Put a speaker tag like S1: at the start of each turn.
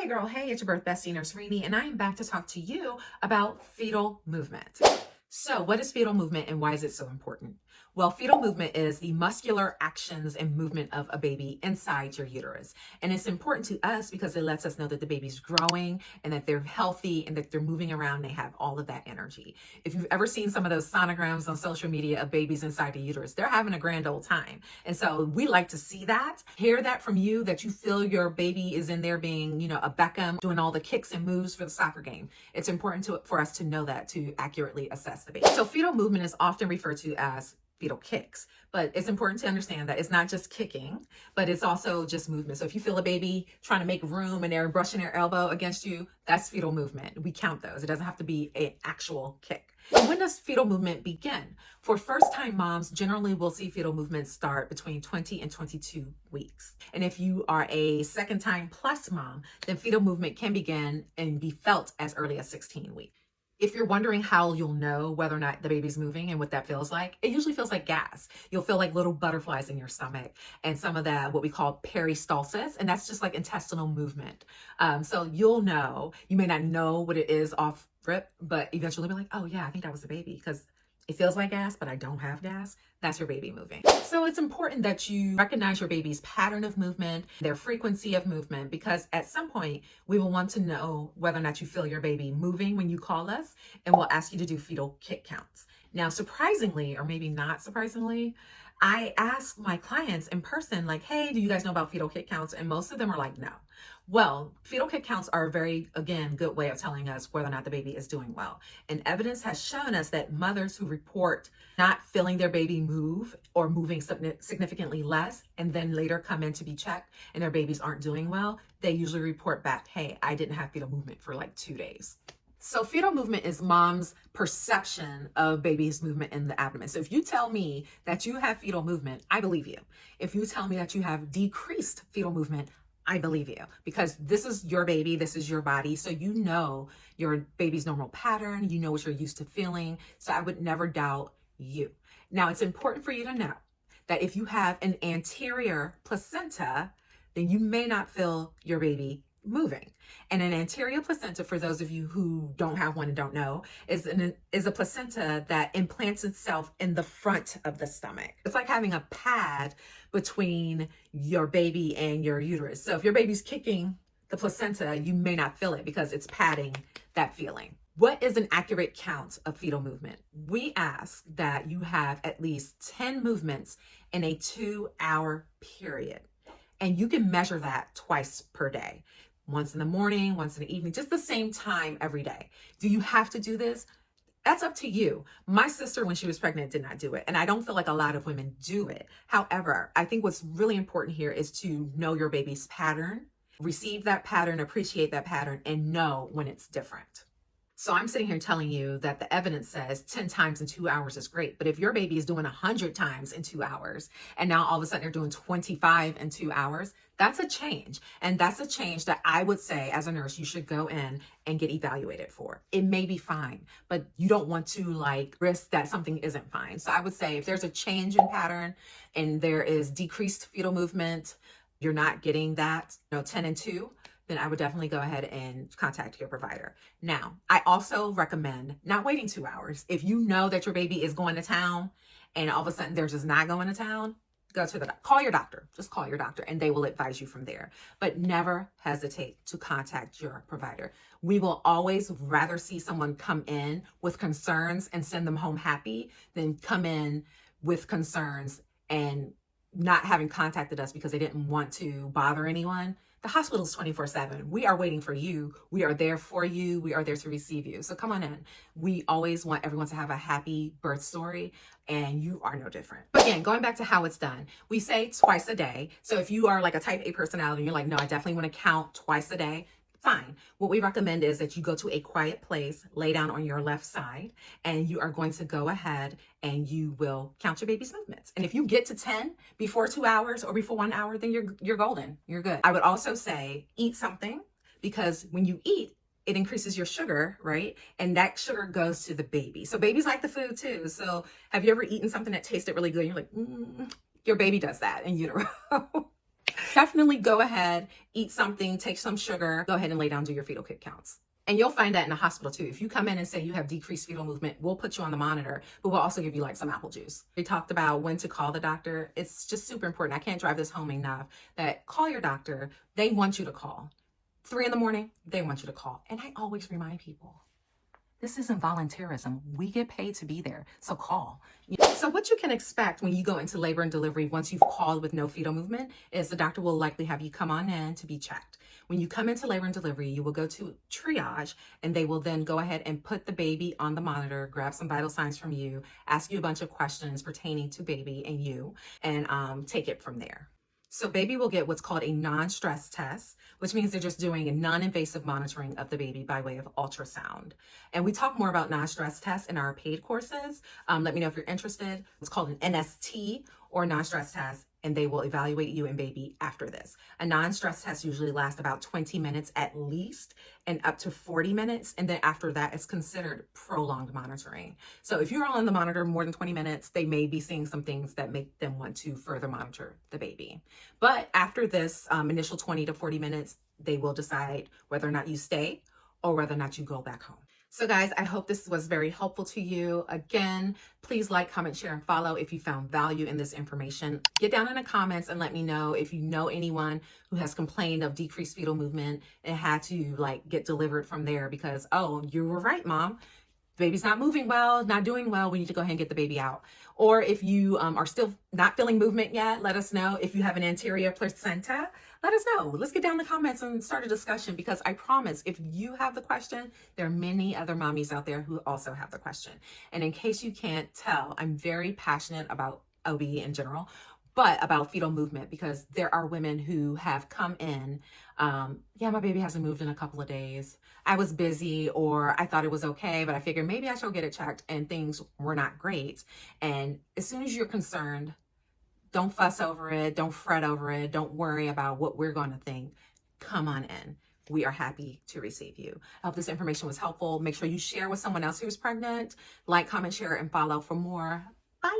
S1: Hey girl, hey, it's your birth bestie, Nurse Rini, and I am back to talk to you about fetal movement. So what is fetal movement and why is it so important? Well, fetal movement is the muscular actions and movement of a baby inside your uterus. And it's important to us because it lets us know that the baby's growing and that they're healthy and that they're moving around. They have all of that energy. If you've ever seen some of those sonograms on social media of babies inside the uterus, they're having a grand old time. And so we like to see that, hear that from you, that you feel your baby is in there being, a Beckham, doing all the kicks and moves for the soccer game. It's important for us to know that to accurately assess the baby. So fetal movement is often referred to as fetal kicks, but it's important to understand that it's not just kicking, but it's also just movement. So if you feel a baby trying to make room and they're brushing their elbow against you, that's fetal movement. We count those. It doesn't have to be an actual kick. So when does fetal movement begin? For first-time moms, generally we'll see fetal movement start between 20 and 22 weeks. And if you are a second-time plus mom, then fetal movement can begin and be felt as early as 16 weeks. If you're wondering how you'll know whether or not the baby's moving and what that feels like, it usually feels like gas. You'll feel like little butterflies in your stomach and some of that, what we call peristalsis, and that's just like intestinal movement. So you'll know, you may not know what it is off rip, but eventually be like, oh yeah, I think that was the baby because it feels like gas, but I don't have gas. That's your baby moving. So it's important that you recognize your baby's pattern of movement, their frequency of movement, because at some point we will want to know whether or not you feel your baby moving when you call us, and we'll ask you to do fetal kick counts. Now, surprisingly, or maybe not surprisingly, I ask my clients in person, like, hey, do you guys know about fetal kick counts? And most of them are like, no. Well, fetal kick counts are a very, again, good way of telling us whether or not the baby is doing well. And evidence has shown us that mothers who report not feeling their baby move or moving significantly less and then later come in to be checked and their babies aren't doing well, they usually report back, hey, I didn't have fetal movement for like 2 days. So fetal movement is mom's perception of baby's movement in the abdomen. So if you tell me that you have fetal movement, I believe you. If you tell me that you have decreased fetal movement, I believe you, because this is your baby, this is your body. So you know your baby's normal pattern, you know what you're used to feeling. So I would never doubt you. Now, it's important for you to know that if you have an anterior placenta, then you may not feel your baby moving. And an anterior placenta, for those of you who don't have one and don't know, is a placenta that implants itself in the front of the stomach. It's like having a pad between your baby and your uterus. So if your baby's kicking the placenta, you may not feel it because it's padding that feeling. What is an accurate count of fetal movement? We ask that you have at least 10 movements in a 2-hour period. And you can measure that twice per day. Once in the morning, once in the evening, just the same time every day. Do you have to do this? That's up to you. My sister, when she was pregnant, did not do it. And I don't feel like a lot of women do it. However, I think what's really important here is to know your baby's pattern, receive that pattern, appreciate that pattern, and know when it's different. So I'm sitting here telling you that the evidence says 10 times in 2 hours is great. But if your baby is doing 100 times in 2 hours, and now all of a sudden they're doing 25 in 2 hours, that's a change. And that's a change that I would say as a nurse, you should go in and get evaluated for. It may be fine, but you don't want to risk that something isn't fine. So I would say if there's a change in pattern and there is decreased fetal movement, you're not getting that, 10 and 2, then I would definitely go ahead and contact your provider. Now, I also recommend not waiting 2 hours. If you know that your baby is going to town and all of a sudden they're just not going to town, go to call your doctor. Just call your doctor and they will advise you from there. But never hesitate to contact your provider. We will always rather see someone come in with concerns and send them home happy than come in with concerns and not having contacted us because they didn't want to bother anyone. The hospital is 24/7. We are waiting for you. We are there for you. We are there to receive you. So come on in. We always want everyone to have a happy birth story, and you are no different. But again, going back to how it's done, we say twice a day. So if you are like a type A personality, and you're like, no, I definitely want to count twice a day. Fine. What we recommend is that you go to a quiet place, lay down on your left side, and you are going to go ahead and you will count your baby's movements. And if you get to 10 before 2 hours or before 1 hour, then you're golden. You're good. I would also say eat something, because when you eat, it increases your sugar, right? And that sugar goes to the baby. So babies like the food too. So have you ever eaten something that tasted really good? And you're like, your baby does that in utero. Definitely go ahead, eat something, take some sugar, go ahead and lay down, do your fetal kick counts. And you'll find that in the hospital too. If you come in and say you have decreased fetal movement, we'll put you on the monitor, but we'll also give you like some apple juice. We talked about when to call the doctor. It's just super important. I can't drive this home enough that call your doctor. They want you to call. 3 in the morning, they want you to call. And I always remind people, this isn't volunteerism. We get paid to be there, so call. So what you can expect when you go into labor and delivery once you've called with no fetal movement is the doctor will likely have you come on in to be checked. When you come into labor and delivery, you will go to triage, and they will then go ahead and put the baby on the monitor, grab some vital signs from you, ask you a bunch of questions pertaining to baby and you, and take it from there. So baby will get what's called a non-stress test, which means they're just doing a non-invasive monitoring of the baby by way of ultrasound. And we talk more about non-stress tests in our paid courses. Let me know if you're interested. It's called an NST or non-stress test, and they will evaluate you and baby after this. A non-stress test usually lasts about 20 minutes at least and up to 40 minutes. And then after that, it's considered prolonged monitoring. So if you're on the monitor more than 20 minutes, they may be seeing some things that make them want to further monitor the baby. But after this initial 20 to 40 minutes, they will decide whether or not you stay or whether or not you go back home. So guys, I hope this was very helpful to you. Again, please like, comment, share, and follow if you found value in this information. Get down in the comments and let me know if you know anyone who has complained of decreased fetal movement and had to like get delivered from there because, oh, you were right, mom. Baby's not moving well, not doing well. We need to go ahead and get the baby out. Or if you are still not feeling movement yet, let us know. If you have an anterior placenta, let us know. Let's get down in the comments and start a discussion because I promise if you have the question, there are many other mommies out there who also have the question. And in case you can't tell, I'm very passionate about OB in general, but about fetal movement because there are women who have come in, yeah, my baby hasn't moved in a couple of days. I was busy or I thought it was okay, but I figured maybe I should get it checked and things were not great. And as soon as you're concerned, don't fuss over it. Don't fret over it. Don't worry about what we're going to think. Come on in. We are happy to receive you. I hope this information was helpful. Make sure you share with someone else who's pregnant. Like, comment, share, and follow for more. Bye.